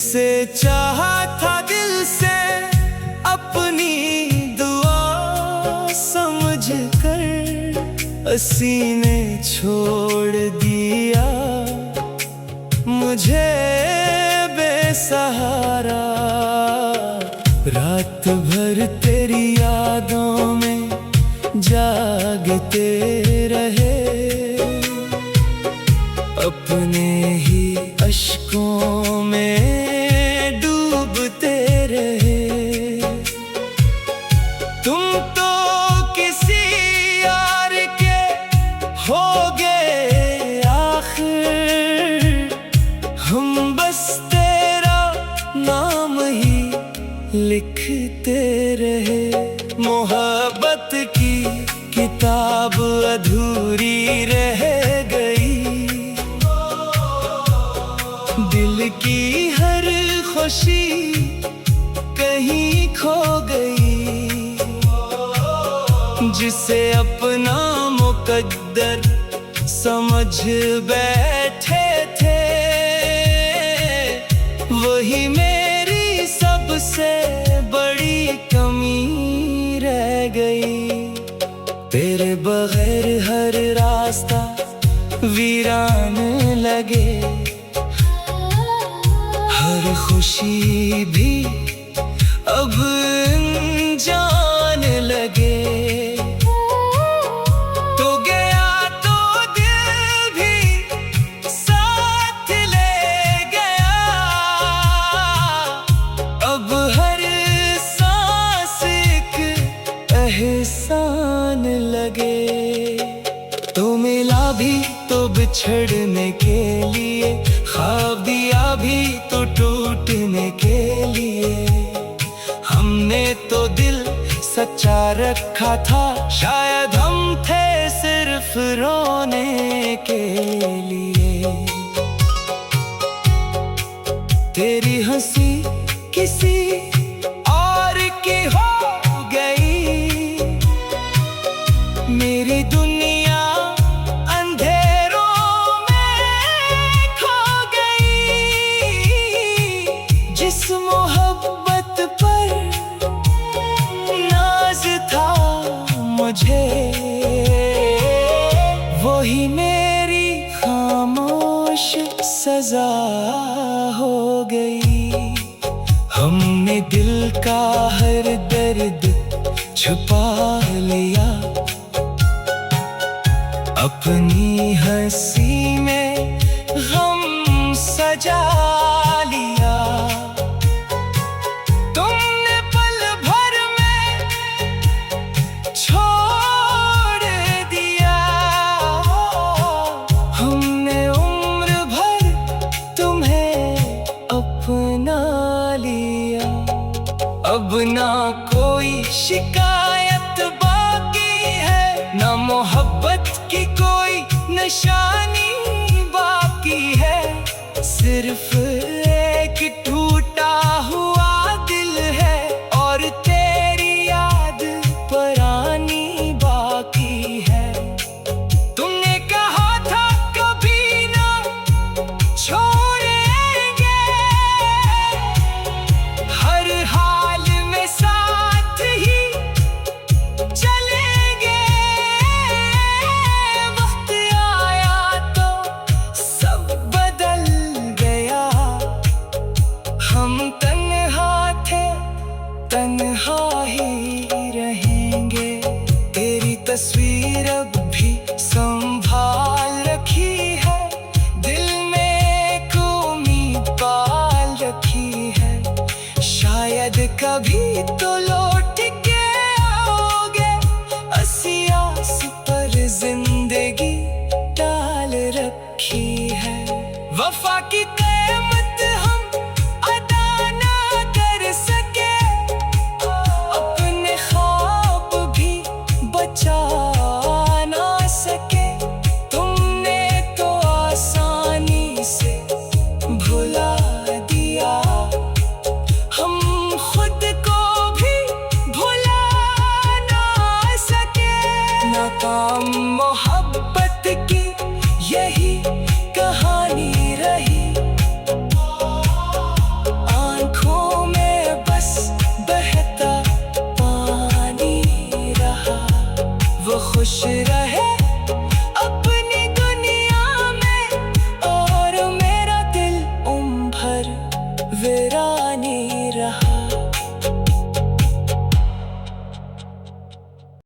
से चाहा था दिल से अपनी दुआ समझ कर, असी ने छोड़ दिया मुझे बेसहारा। रात भर तेरी यादों में जागते रहे, अपने ही अश्कों में डूबते रहे। तुम तो किसी यार के हो गए आखिर, हम बस तेरा नाम ही लिखते रहे। मोहब्बत की किताब अधूरी रह गई, दिल की हर खुशी कहीं खो गई। जिसे अपना मुकद्दर समझ बैठे थे, वही मेरी सबसे बड़ी कमी रह गई। तेरे बगैर हर रास्ता वीरान लगे, हर खुशी भी अब अनजान लगे। तो गया तो दिल भी साथ ले गया, अब हर सांस एक एहसान लगे। तो मिला भी तो बिछड़ने के लिए, ख्वाब दिया भी तो टूटने के लिए। हमने तो दिल सच्चा रखा था, शायद हम थे सिर्फ रोने के लिए। तेरी हंसी किसी और की हो गई, मेरी दुनिया जिस मोहब्बत पर नाज था मुझे, वही मेरी खामोश सजा हो गई। हमने दिल का हर दर्द छुपा लिया, अपनी हंसी में गम सजा लिया। अब ना कोई शिकायत बाकी है, ना मोहब्बत की कोई निशानी बाकी है। सिर्फ एक टूटा हुआ दिल है और तेरी याद पुरानी बाकी है। तुमने कहा था कभी ना छोड़ेंगे, हर हाल में साथ ही चलेंगे। वक्त आया तो सब बदल गया, हम तन्हा थे तन्हा ही रहेंगे। तेरी तस्वीर अब भी संभाल रखी है, दिल में एक उम्मीद पाल रखी है। शायद कभी तो लौट के आओगे, इसी आस पर जिंदगी डाल रखी है। वफा की कीमत हम अदा ना कर सके, अपने ख्वाब भी बचा ना सके। तुमने तो आसानी से भुला दिया, हम खुद को भी खुश रहे अपनी दुनिया में, और मेरा दिल भर वीरानी